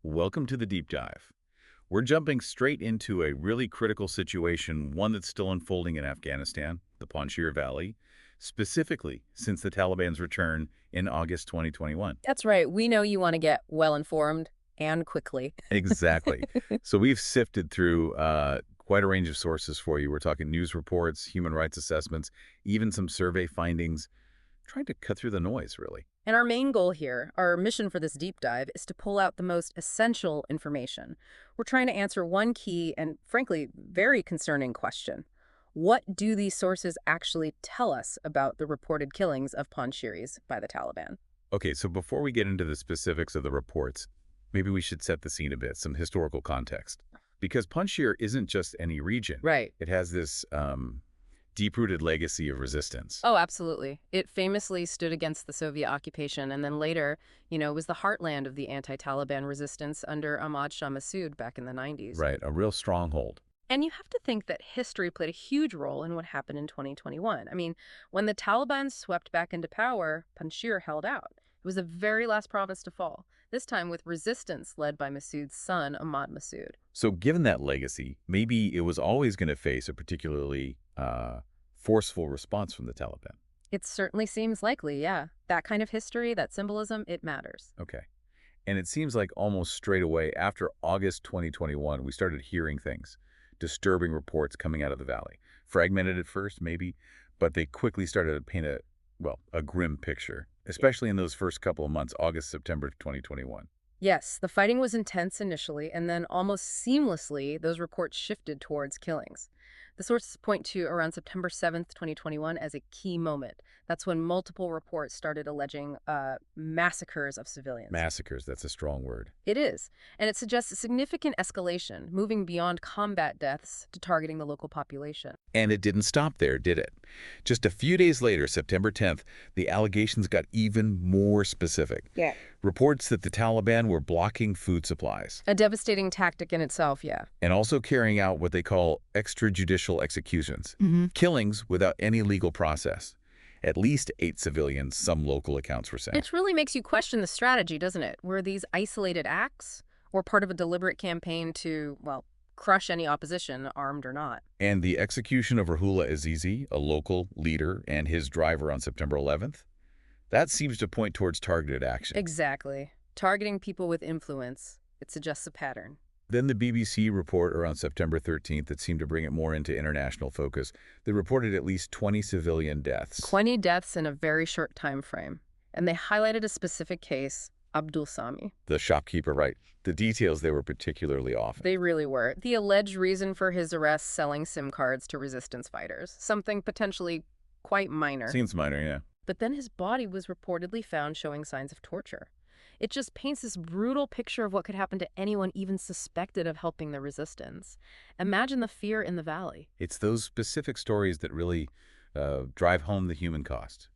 Welcome to the deep dive. We're jumping straight into a really critical situation, one that's still unfolding in Afghanistan, the Panjshir Valley, specifically since the Taliban's return in August 2021. That's right. We know you want to get well-informed and quickly. Exactly. So we've sifted through quite a range of sources for you. We're talking news reports, human rights assessments, even some survey findings, trying to cut through the noise, really. And our main goal here, our mission for this deep dive, is to pull out the most essential information. We're trying to answer one key and, frankly, very concerning question. What do these sources actually tell us about the reported killings of Panjshiris by the Taliban? Okay, so before we get into the specifics of the reports, maybe we should set the scene a bit, some historical context. Because Panjshir isn't just any region. Right. It has this deep-rooted legacy of resistance. Oh, absolutely. It famously stood against the Soviet occupation and then later, was the heartland of the anti-Taliban resistance under Ahmad Shah Massoud back in the 90s. Right, a real stronghold. And you have to think that history played a huge role in what happened in 2021. I mean, when the Taliban swept back into power, Panjshir held out. It was the very last province to fall, this time with resistance led by Massoud's son, Ahmad Massoud. So given that legacy, maybe it was always going to face a particularly forceful response from the Taliban. It certainly seems likely, yeah. That kind of history, that symbolism, it matters. Okay. And it seems like almost straight away after August 2021, we started hearing things, disturbing reports coming out of the valley. Fragmented at first, maybe, but they quickly started to paint a grim picture, especially in those first couple of months, August, September 2021. Yes, the fighting was intense initially, and then almost seamlessly, those reports shifted towards killings. The sources point to around September 7th, 2021 as a key moment. That's when multiple reports started alleging massacres of civilians. Massacres, that's a strong word. It is, and it suggests a significant escalation, moving beyond combat deaths to targeting the local population. And it didn't stop there, did it? Just a few days later, September 10th, the allegations got even more specific. Yeah. Reports that the Taliban were blocking food supplies. A devastating tactic in itself, yeah. And also carrying out what they call extrajudicial executions, killings without any legal process. At least 8 civilians, some local accounts were saying. It really makes you question the strategy, doesn't it? Were these isolated acts or part of a deliberate campaign to, crush any opposition, armed or not? And the execution of Rahula Azizi, a local leader, and his driver on September 11th, that seems to point towards targeted action. Exactly. Targeting people with influence. It suggests a pattern. Then the BBC report around September 13th that seemed to bring it more into international focus. They reported at least 20 civilian deaths. 20 deaths in a very short time frame. And they highlighted a specific case, Abdul Sami. The shopkeeper, right. The details, they were particularly off. They really were. The alleged reason for his arrest, selling SIM cards to resistance fighters. Something potentially quite minor. Seems minor, yeah. But then his body was reportedly found showing signs of torture. It just paints this brutal picture of what could happen to anyone even suspected of helping the resistance. Imagine the fear in the valley. It's those specific stories that really drive home the human cost.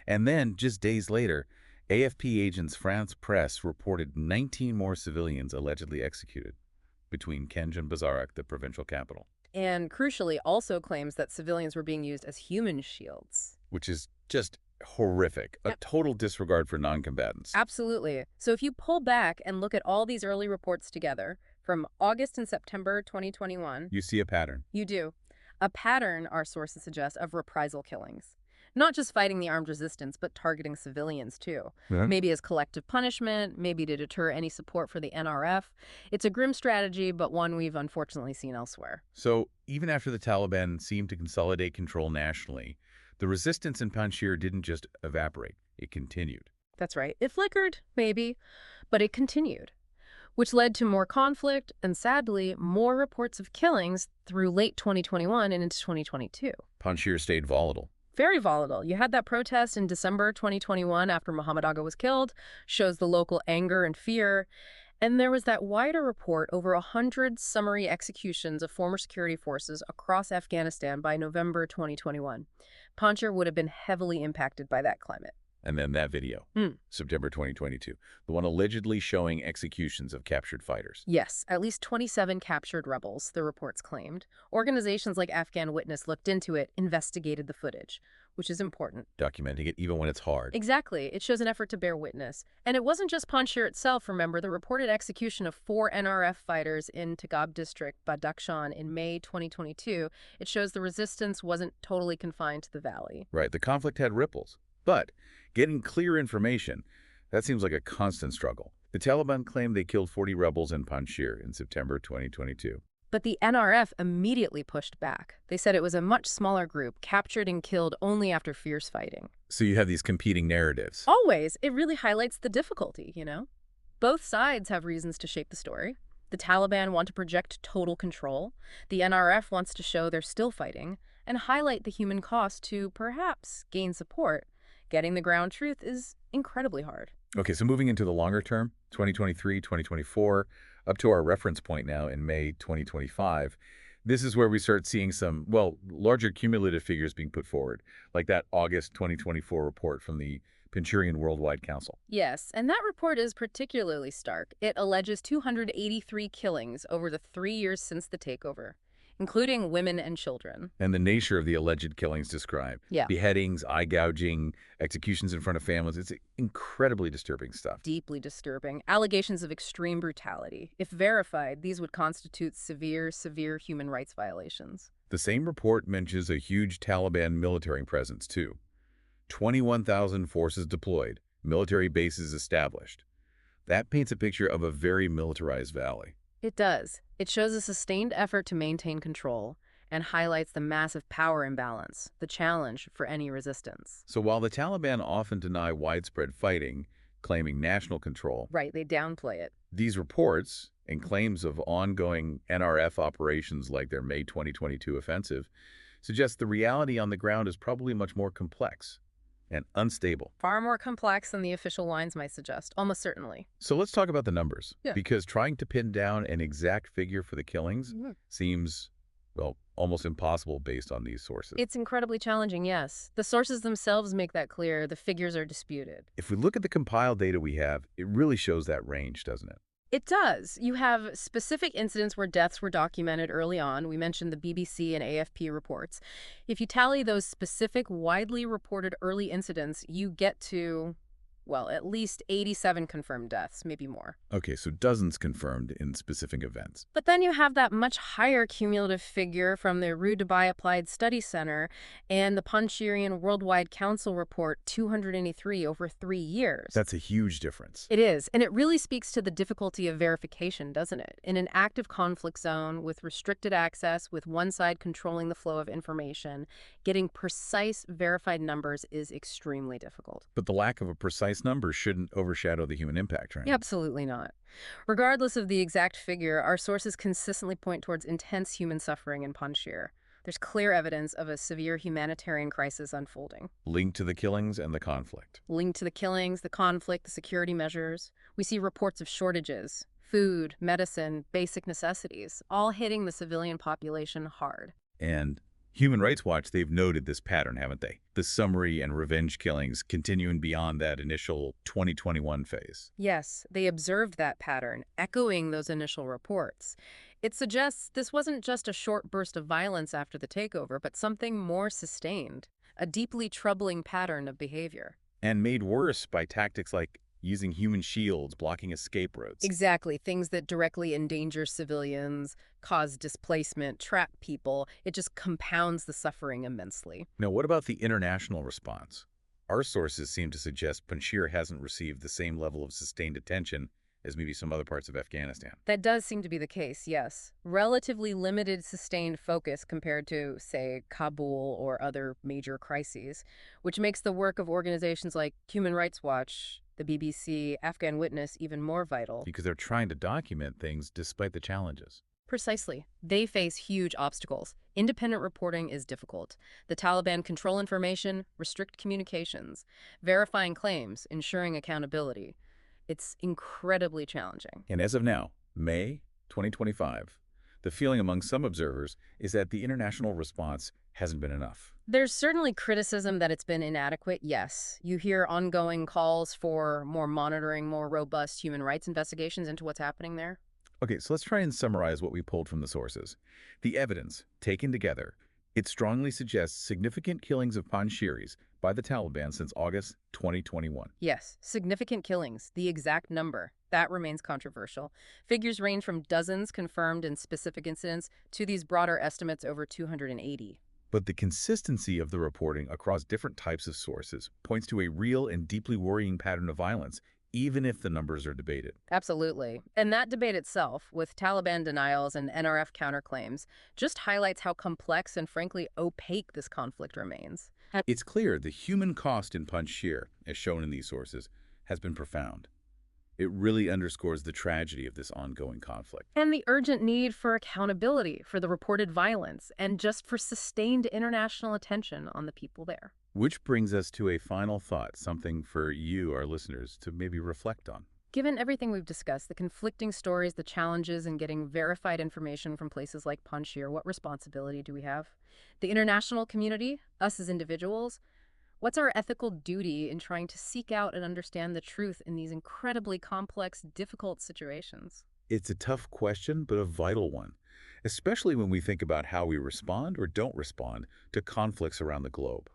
And then, just days later, AFP agents France Press reported 19 more civilians allegedly executed between Kenj and Bazarak, the provincial capital. And crucially, also claims that civilians were being used as human shields. Which is just horrific. A total disregard for non-combatants. Absolutely. So if you pull back and look at all these early reports together, from August and September 2021, you see a pattern. You do. A pattern, our sources suggest, of reprisal killings. Not just fighting the armed resistance, but targeting civilians, too. Yeah. Maybe as collective punishment, maybe to deter any support for the NRF. It's a grim strategy, but one we've unfortunately seen elsewhere. So even after the Taliban seemed to consolidate control nationally, the resistance in Panjshir didn't just evaporate. It continued. That's right. It flickered, maybe, but it continued, which led to more conflict and, sadly, more reports of killings through late 2021 and into 2022. Panjshir stayed volatile. Very volatile. You had that protest in December 2021 after Muhammad Agha was killed, shows the local anger and fear. And there was that wider report over 100 summary executions of former security forces across Afghanistan by November 2021. Panjshir would have been heavily impacted by that climate. And then that video, September 2022, the one allegedly showing executions of captured fighters. Yes, at least 27 captured rebels, the reports claimed. Organizations like Afghan Witness looked into it, investigated the footage. which is important. Documenting it even when it's hard. Exactly. It shows an effort to bear witness. And it wasn't just Panjshir itself, remember. The reported execution of 4 NRF fighters in Tagab district, Badakhshan, in May 2022, it shows the resistance wasn't totally confined to the valley. Right, the conflict had ripples. But getting clear information, that seems like a constant struggle. The Taliban claimed they killed 40 rebels in Panjshir in September 2022. But the NRF immediately pushed back. They said it was a much smaller group, captured and killed only after fierce fighting. So you have these competing narratives. Always, it really highlights the difficulty, you know? Both sides have reasons to shape the story. The Taliban want to project total control. The NRF wants to show they're still fighting and highlight the human cost to perhaps gain support. Getting the ground truth is incredibly hard. Okay, so moving into the longer term, 2023, 2024, up to our reference point now in May 2025, this is where we start seeing some, well, larger cumulative figures being put forward, like that August 2024 report from the Panjshiris Worldwide Council. Yes, and that report is particularly stark. It alleges 283 killings over the 3 years since the takeover, including women and children. And the nature of the alleged killings described. Yeah. Beheadings, eye gouging, executions in front of families. It's incredibly disturbing stuff. Deeply disturbing. Allegations of extreme brutality. If verified, these would constitute severe human rights violations. The same report mentions a huge Taliban military presence, too. 21,000 forces deployed, military bases established. That paints a picture of a very militarized valley. It does. It shows a sustained effort to maintain control and highlights the massive power imbalance, the challenge for any resistance. So while the Taliban often deny widespread fighting, claiming national control, Right, they downplay it. these reports and claims of ongoing NRF operations like their May 2022 offensive suggest the reality on the ground is probably much more complex and unstable. Far more complex than the official lines might suggest, almost certainly. So let's talk about the numbers. Yeah. Because trying to pin down an exact figure for the killings seems, well, almost impossible based on these sources. It's incredibly challenging, yes. The sources themselves make that clear. The figures are disputed. If we look at the compiled data we have, it really shows that range, doesn't it? It does. You have specific incidents where deaths were documented early on. We mentioned the BBC and AFP reports. If you tally those specific, widely reported early incidents, you get to, well, at least 87 confirmed deaths, maybe more. Okay, so dozens confirmed in specific events. But then you have that much higher cumulative figure from the Rue Dubai Applied Study Center and the Panjshiris Worldwide Council report, 283 over 3 years. That's a huge difference. It is, and it really speaks to the difficulty of verification, doesn't it? In an active conflict zone with restricted access, with one side controlling the flow of information, getting precise verified numbers is extremely difficult. But the lack of a precise number shouldn't overshadow the human impact, right? Absolutely not. Regardless of the exact figure, our sources consistently point towards intense human suffering in Panjshir. There's clear evidence of a severe humanitarian crisis unfolding. Linked to the killings and the conflict. Linked to the killings, the conflict, the security measures, we see reports of shortages, food, medicine, basic necessities, all hitting the civilian population hard. And Human Rights Watch, they've noted this pattern, haven't they? The summary and revenge killings continuing beyond that initial 2021 phase. Yes, they observed that pattern, echoing those initial reports. It suggests this wasn't just a short burst of violence after the takeover, but something more sustained, a deeply troubling pattern of behavior. And made worse by tactics like using human shields, blocking escape routes. Exactly, things that directly endanger civilians, cause displacement, trap people. It just compounds the suffering immensely. Now, what about the international response? Our sources seem to suggest Panjshir hasn't received the same level of sustained attention as maybe some other parts of Afghanistan. That does seem to be the case, yes. Relatively limited sustained focus compared to, say, Kabul or other major crises, which makes the work of organizations like Human Rights Watch, the BBC, Afghan Witness even more vital. Because they're trying to document things despite the challenges. Precisely. They face huge obstacles. Independent reporting is difficult. The Taliban control information, restrict communications, verifying claims, ensuring accountability. It's incredibly challenging. And as of now, May 2025, the feeling among some observers is that the international response hasn't been enough. There's certainly criticism that it's been inadequate, yes. You hear ongoing calls for more monitoring, more robust human rights investigations into what's happening there. Okay, so let's try and summarize what we pulled from the sources. The evidence, taken together, It strongly suggests significant killings of Panjshiris by the Taliban since August 2021. Yes, significant killings, the exact number. That remains controversial. Figures range from dozens confirmed in specific incidents to these broader estimates over 280. But the consistency of the reporting across different types of sources points to a real and deeply worrying pattern of violence, even if the numbers are debated. Absolutely. And that debate itself, with Taliban denials and NRF counterclaims, just highlights how complex and frankly opaque this conflict remains. It's clear the human cost in Panjshir, as shown in these sources, has been profound. It really underscores the tragedy of this ongoing conflict. And the urgent need for accountability for the reported violence and just for sustained international attention on the people there. Which brings us to a final thought, something for you, our listeners, to maybe reflect on. Given everything we've discussed, the conflicting stories, the challenges in getting verified information from places like Panjshir, what responsibility do we have? The international community, us as individuals, what's our ethical duty in trying to seek out and understand the truth in these incredibly complex, difficult situations? It's a tough question, but a vital one, especially when we think about how we respond or don't respond to conflicts around the globe.